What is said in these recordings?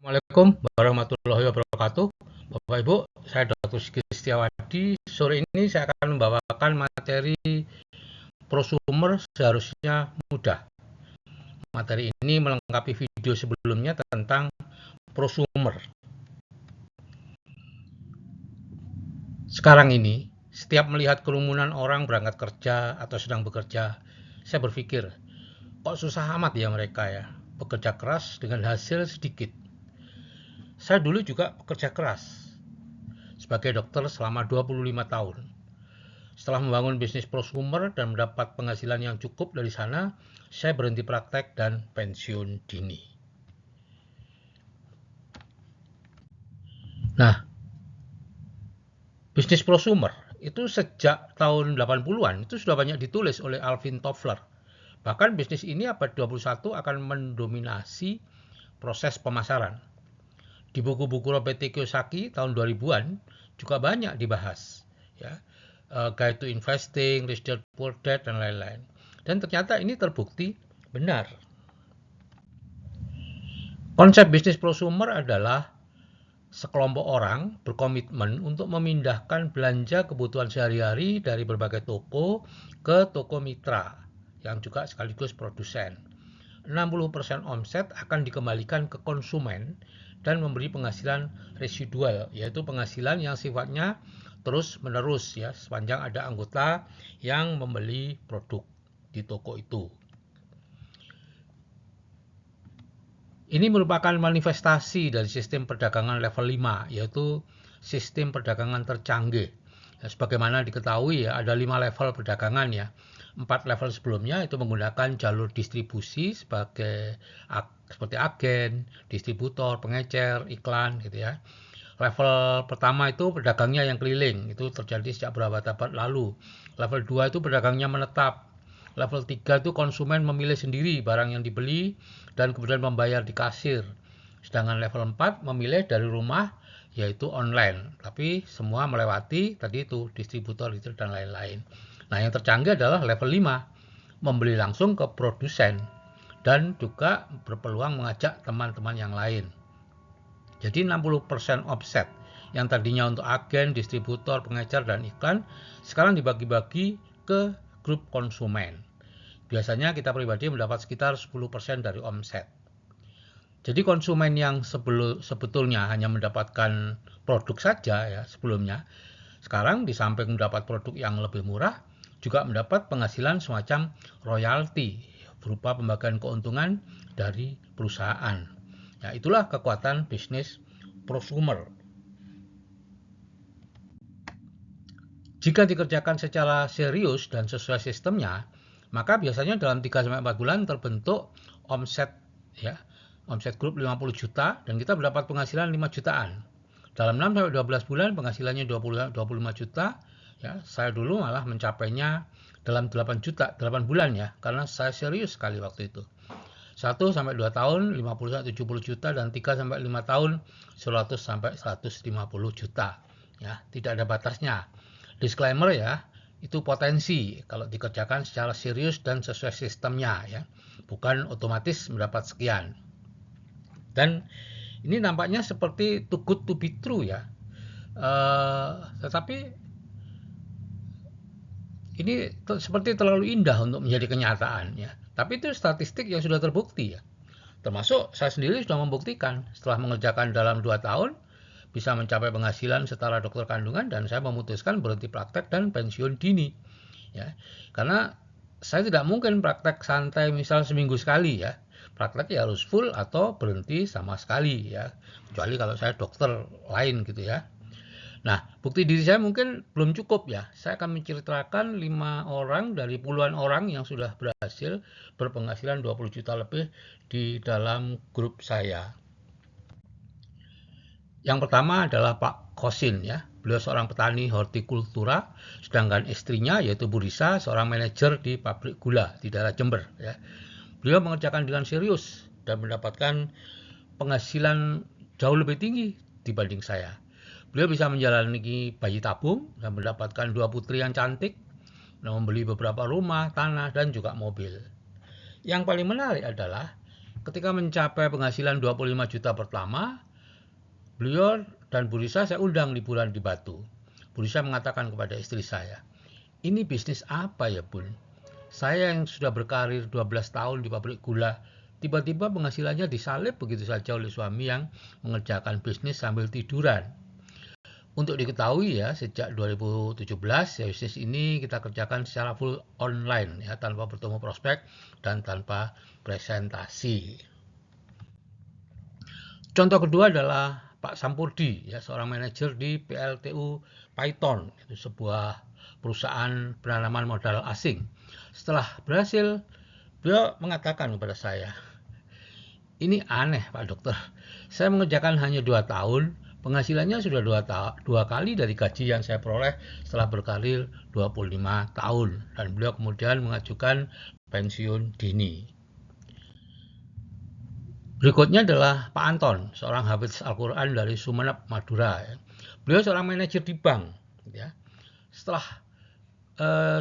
Assalamualaikum warahmatullahi wabarakatuh. Bapak Ibu, saya Dr. Sigit Setiawadi. Sore ini saya akan membawakan materi prosumer seharusnya mudah. Materi ini melengkapi video sebelumnya tentang prosumer. Sekarang ini, setiap melihat kerumunan orang berangkat kerja atau sedang bekerja, saya berpikir, kok susah amat ya mereka ya, bekerja keras dengan hasil sedikit. Saya dulu juga bekerja keras sebagai dokter selama 25 tahun. Setelah membangun bisnis prosumer dan mendapat penghasilan yang cukup dari sana, saya berhenti praktek dan pensiun dini. Nah, bisnis prosumer itu sejak tahun 80-an itu sudah banyak ditulis oleh Alvin Toffler. Bahkan bisnis ini abad 21 akan mendominasi proses pemasaran. Di buku-buku Robert T. Kiyosaki tahun 2000-an juga banyak dibahas. Ya. Guide to Investing, Rich Dad Poor Dad, dan lain-lain. Dan ternyata ini terbukti benar. Konsep bisnis prosumer adalah sekelompok orang berkomitmen untuk memindahkan belanja kebutuhan sehari-hari dari berbagai toko ke toko mitra yang juga sekaligus produsen. 60% omset akan dikembalikan ke konsumen dan memberi penghasilan residual, yaitu penghasilan yang sifatnya terus-menerus ya sepanjang ada anggota yang membeli produk di toko itu. Ini merupakan manifestasi dari sistem perdagangan level 5, yaitu sistem perdagangan tercanggih. Ya, sebagaimana diketahui ya, ada 5 level perdagangan ya. 4 level sebelumnya itu menggunakan jalur distribusi seperti agen, distributor, pengecer, iklan gitu ya. Level pertama itu pedagangnya yang keliling, itu terjadi sejak beberapa abad lalu. Level 2 itu pedagangnya menetap. Level 3 itu konsumen memilih sendiri barang yang dibeli dan kemudian membayar di kasir. Sedangkan level 4 memilih dari rumah yaitu online. Tapi semua melewati tadi itu distributor itu dan lain-lain. Nah, yang tercanggih adalah level 5, membeli langsung ke produsen dan juga berpeluang mengajak teman-teman yang lain. Jadi 60% offset yang tadinya untuk agen, distributor, pengecer, dan iklan sekarang dibagi-bagi ke grup konsumen. Biasanya kita pribadi mendapat sekitar 10% dari omset. Jadi konsumen yang sebetulnya hanya mendapatkan produk saja ya sebelumnya, sekarang di samping mendapat produk yang lebih murah, juga mendapat penghasilan semacam royalti berupa pembagian keuntungan dari perusahaan. Ya, itulah kekuatan bisnis prosumer. Jika dikerjakan secara serius dan sesuai sistemnya, maka biasanya dalam 3-4 bulan terbentuk omset ya, omset grup 50 juta dan kita mendapat penghasilan 5 jutaan. Dalam 6-12 bulan penghasilannya 25 juta, ya. Saya dulu malah mencapainya dalam 8 bulan ya, karena saya serius sekali waktu itu. 1-2 tahun 50-70 juta dan 3-5 tahun 100-150 juta. Ya, tidak ada batasnya. Disclaimer ya, itu potensi kalau dikerjakan secara serius dan sesuai sistemnya ya. Bukan otomatis mendapat sekian. Dan ini nampaknya seperti too good to be true ya. Tetapi ini seperti terlalu indah untuk menjadi kenyataan ya. Tapi itu statistik yang sudah terbukti ya. Termasuk saya sendiri sudah membuktikan setelah mengerjakan dalam 2 tahun bisa mencapai penghasilan setara dokter kandungan dan saya memutuskan berhenti praktek dan pensiun dini. Ya. Karena saya tidak mungkin praktek santai misal seminggu sekali ya. Praktek ya harus full atau berhenti sama sekali ya. Kecuali kalau saya dokter lain gitu ya. Nah, bukti diri saya mungkin belum cukup ya. Saya akan menceritakan 5 orang dari puluhan orang yang sudah berhasil berpenghasilan 20 juta lebih di dalam grup saya. Yang pertama adalah Pak Kosin ya. Beliau seorang petani hortikultura, sedangkan istrinya yaitu Bu Risa seorang manajer di pabrik gula di daerah Jember ya. Beliau mengerjakan dengan serius dan mendapatkan penghasilan jauh lebih tinggi dibanding saya. Beliau bisa menjalani bayi tabung dan mendapatkan 2 putri yang cantik, dan membeli beberapa rumah, tanah, dan juga mobil. Yang paling menarik adalah ketika mencapai penghasilan 25 juta pertama, beliau dan Bu Risa saya undang liburan di Batu. Bu Risa mengatakan kepada istri saya, ini bisnis apa ya Bun? Saya yang sudah berkarir 12 tahun di pabrik gula, tiba-tiba penghasilannya disalib begitu saja oleh suami yang mengerjakan bisnis sambil tiduran. Untuk diketahui ya, sejak 2017 ya bisnis ini kita kerjakan secara full online ya, tanpa bertemu prospek dan tanpa presentasi. Contoh kedua adalah Pak Sampurdi ya, seorang manajer di PLTU Python, itu sebuah perusahaan penanaman modal asing. Setelah berhasil, beliau mengatakan kepada saya, ini aneh Pak Dokter, saya mengerjakan hanya 2 tahun, penghasilannya sudah dua kali dari gaji yang saya peroleh setelah berkarir 25 tahun. Dan beliau kemudian mengajukan pensiun dini. Berikutnya adalah Pak Anton, seorang hafiz Al-Quran dari Sumeneb, Madura. Beliau seorang manajer di bank. Ya. Setelah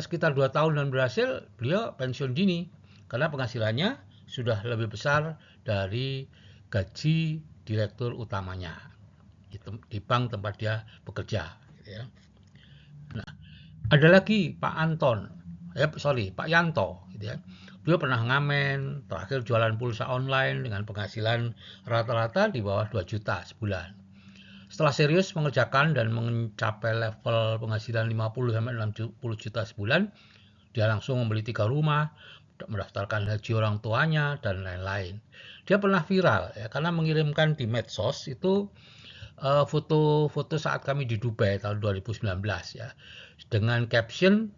sekitar 2 tahun dan berhasil, beliau pensiun dini karena penghasilannya sudah lebih besar dari gaji direktur utamanya di bank tempat dia bekerja. Ya. Nah, ada lagi Pak Pak Yanto. Gitu ya. Beliau pernah ngamen, terakhir jualan pulsa online dengan penghasilan rata-rata di bawah 2 juta sebulan. Setelah serius mengerjakan dan mencapai level penghasilan 50-60 juta sebulan, dia langsung membeli 3 rumah, mendaftarkan haji orang tuanya, dan lain-lain. Dia pernah viral ya, karena mengirimkan di medsos itu foto-foto saat kami di Dubai tahun 2019 ya, dengan caption,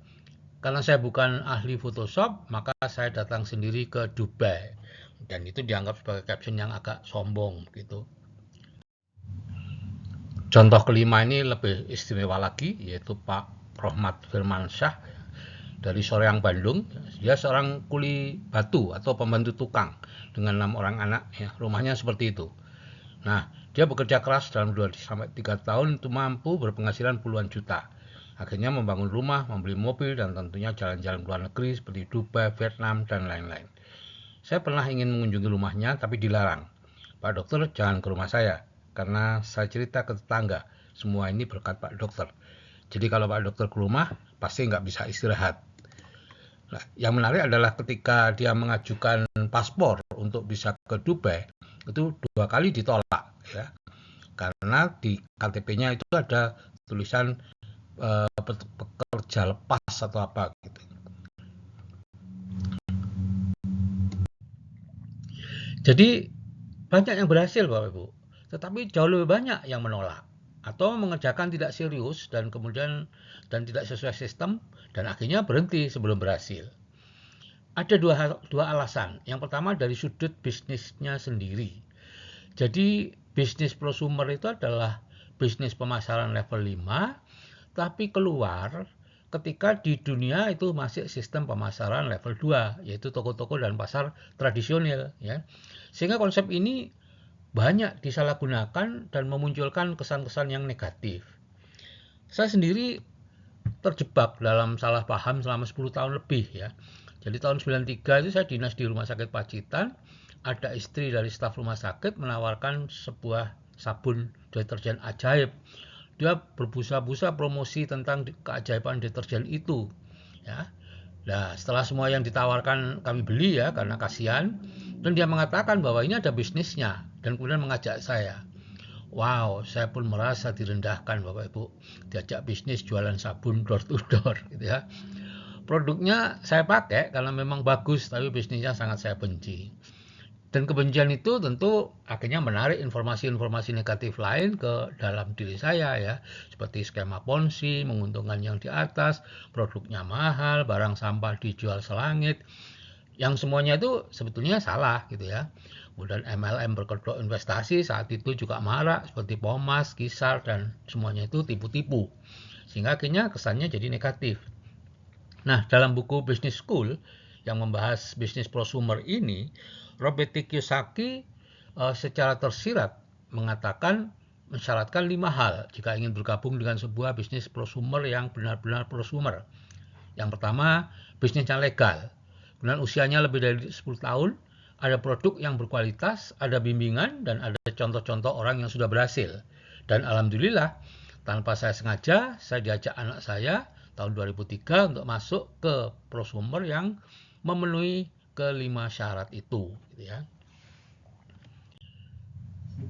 karena saya bukan ahli Photoshop, maka saya datang sendiri ke Dubai. Dan itu dianggap sebagai caption yang agak sombong gitu. Contoh kelima ini lebih istimewa lagi, yaitu Pak Rohmat Firmansyah dari Soreang, Bandung. Dia seorang kuli batu atau pembantu tukang dengan 6 orang anak. Ya, rumahnya seperti itu. Nah, dia bekerja keras dalam 2-3 tahun itu mampu berpenghasilan puluhan juta. Akhirnya membangun rumah, membeli mobil, dan tentunya jalan-jalan ke luar negeri seperti Dubai, Vietnam, dan lain-lain. Saya pernah ingin mengunjungi rumahnya, tapi dilarang. Pak Dokter, jangan ke rumah saya, karena saya cerita ke tetangga. Semua ini berkat Pak Dokter. Jadi kalau Pak Dokter ke rumah, pasti nggak bisa istirahat. Nah, yang menarik adalah ketika dia mengajukan paspor untuk bisa ke Dubai, itu 2 kali ditolak ya, karena di KTP-nya itu ada tulisan pekerja lepas atau apa gitu. Jadi banyak yang berhasil Bapak Ibu, tetapi jauh lebih banyak yang menolak atau mengerjakan tidak serius dan kemudian tidak sesuai sistem dan akhirnya berhenti sebelum berhasil. Ada dua alasan. Yang pertama dari sudut bisnisnya sendiri. Jadi bisnis prosumer itu adalah bisnis pemasaran level 5, tapi keluar ketika di dunia itu masih sistem pemasaran level 2, yaitu toko-toko dan pasar tradisional. Ya. Sehingga konsep ini banyak disalahgunakan dan memunculkan kesan-kesan yang negatif. Saya sendiri terjebak dalam salah paham selama 10 tahun lebih ya. Jadi tahun 93 itu saya dinas di Rumah Sakit Pacitan, ada istri dari staf rumah sakit menawarkan sebuah sabun deterjen ajaib. Dia berbusa-busa promosi tentang keajaiban deterjen itu. Ya. Nah, setelah semua yang ditawarkan kami beli ya karena kasihan, dan dia mengatakan bahwa ini ada bisnisnya dan kemudian mengajak saya. Wow, saya pun merasa direndahkan Bapak Ibu, diajak bisnis jualan sabun door to door gitu ya. Produknya saya pakai karena memang bagus, tapi bisnisnya sangat saya benci. Dan kebencian itu tentu akhirnya menarik informasi-informasi negatif lain ke dalam diri saya ya, seperti skema ponzi, menguntungkan yang di atas, produknya mahal, barang sampah dijual selangit, yang semuanya itu sebetulnya salah gitu ya. Kemudian MLM berkedok investasi saat itu juga marak seperti Pomas, Kisar, dan semuanya itu tipu-tipu. Sehingga akhirnya kesannya jadi negatif. Nah, dalam buku Business School yang membahas bisnis prosumer ini, Robert T. Kiyosaki secara tersirat mensyaratkan 5 hal jika ingin bergabung dengan sebuah bisnis prosumer yang benar-benar prosumer. Yang pertama, bisnisnya legal. Kemudian usianya lebih dari 10 tahun, ada produk yang berkualitas, ada bimbingan, dan ada contoh-contoh orang yang sudah berhasil. Dan alhamdulillah, tanpa saya sengaja, saya diajak anak saya tahun 2003 untuk masuk ke prosumer yang memenuhi kelima syarat itu. Gitu ya.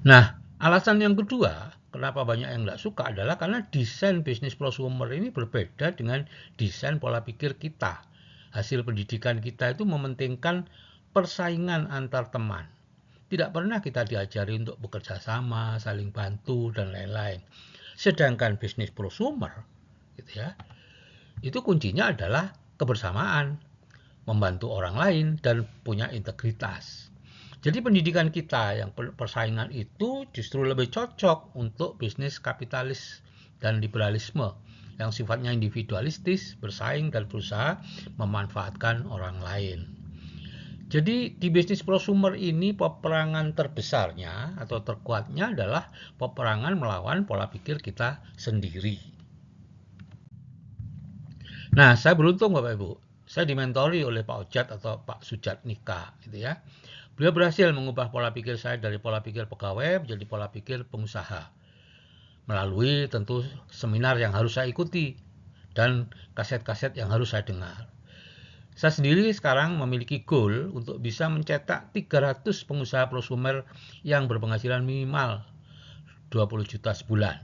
Nah, alasan yang kedua, kenapa banyak yang nggak suka adalah karena desain bisnis prosumer ini berbeda dengan desain pola pikir kita. Hasil pendidikan kita itu mementingkan persaingan antar teman. Tidak pernah kita diajari untuk bekerja sama, saling bantu, dan lain-lain. Sedangkan bisnis prosumer, gitu ya, itu kuncinya adalah kebersamaan, membantu orang lain, dan punya integritas. Jadi pendidikan kita yang persaingan itu justru lebih cocok untuk bisnis kapitalis dan liberalisme yang sifatnya individualistis, bersaing, dan berusaha memanfaatkan orang lain. Jadi di bisnis prosumer ini peperangan terbesarnya atau terkuatnya adalah peperangan melawan pola pikir kita sendiri. Nah, saya beruntung Bapak Ibu. Saya dimentori oleh Pak Ojat atau Pak Sujat Nika, gitu ya. Beliau berhasil mengubah pola pikir saya dari pola pikir pegawai menjadi pola pikir pengusaha. Melalui tentu seminar yang harus saya ikuti dan kaset-kaset yang harus saya dengar. Saya sendiri sekarang memiliki goal untuk bisa mencetak 300 pengusaha prosumer yang berpenghasilan minimal 20 juta sebulan.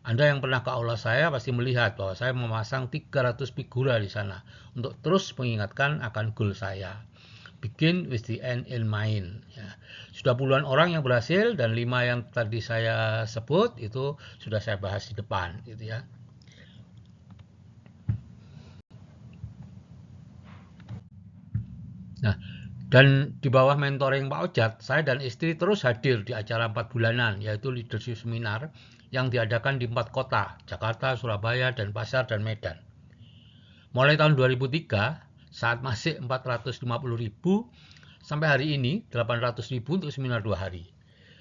Anda yang pernah ke aula saya pasti melihat bahwa saya memasang 300 figura di sana untuk terus mengingatkan akan goal saya. Begin with the end in mind. Ya. Sudah puluhan orang yang berhasil dan 5 yang tadi saya sebut itu sudah saya bahas di depan, gitu ya. Nah, dan di bawah mentoring Pak Ojat, saya dan istri terus hadir di acara 4 bulanan, yaitu leadership seminar yang diadakan di 4 kota, Jakarta, Surabaya, Denpasar, dan Medan. Mulai tahun 2003, saat masih 450.000, sampai hari ini 800.000 untuk seminar 2 hari.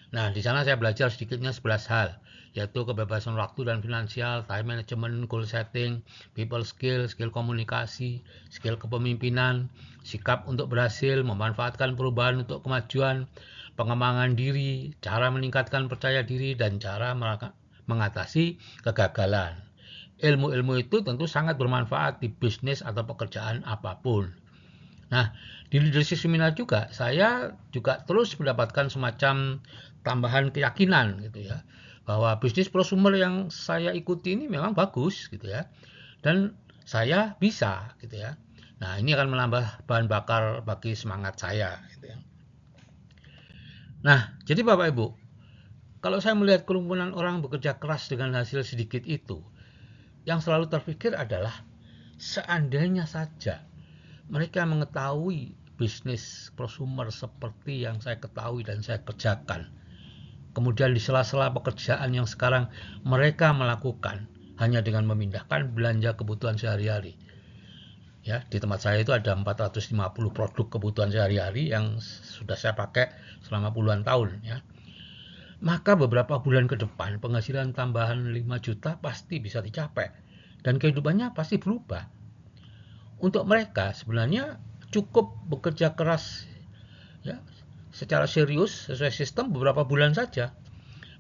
Nah, di sana saya belajar sedikitnya 11 hal, yaitu kebebasan waktu dan finansial, time management, goal setting, people skill, skill komunikasi, skill kepemimpinan, sikap untuk berhasil, memanfaatkan perubahan untuk kemajuan, pengembangan diri, cara meningkatkan percaya diri, dan cara mengatasi kegagalan. Ilmu-ilmu itu tentu sangat bermanfaat di bisnis atau pekerjaan apapun. Nah, di leadership seminar juga, saya juga terus mendapatkan semacam tambahan keyakinan gitu ya, bahwa bisnis prosumer yang saya ikuti ini memang bagus gitu ya, dan saya bisa gitu ya. Nah, ini akan menambah bahan bakar bagi semangat saya gitu ya. Nah, jadi Bapak Ibu, kalau saya melihat kerumunan orang bekerja keras dengan hasil sedikit itu, yang selalu terpikir adalah seandainya saja mereka mengetahui bisnis prosumer seperti yang saya ketahui dan saya kerjakan. Kemudian di sela-sela pekerjaan yang sekarang mereka melakukan hanya dengan memindahkan belanja kebutuhan sehari-hari. Ya, di tempat saya itu ada 450 produk kebutuhan sehari-hari yang sudah saya pakai selama puluhan tahun ya. Maka beberapa bulan ke depan penghasilan tambahan 5 juta pasti bisa dicapai dan kehidupannya pasti berubah. Untuk mereka sebenarnya cukup bekerja keras ya, secara serius sesuai sistem beberapa bulan saja.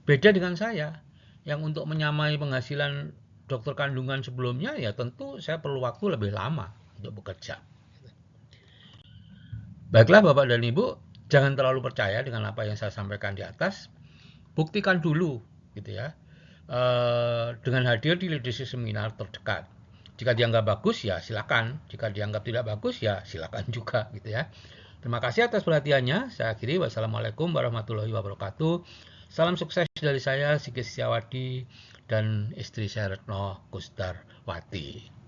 Beda dengan saya yang untuk menyamai penghasilan dokter kandungan sebelumnya ya tentu saya perlu waktu lebih lama untuk bekerja. Baiklah Bapak dan Ibu, jangan terlalu percaya dengan apa yang saya sampaikan di atas. Buktikan dulu gitu ya. Dengan hadir di leadership seminar terdekat. Jika dianggap bagus ya silakan, jika dianggap tidak bagus ya silakan juga gitu ya. Terima kasih atas perhatiannya. Saya akhiri. Wassalamualaikum warahmatullahi wabarakatuh. Salam sukses dari saya Sigit Setiawadi dan istri saya Retno Kusdarwati.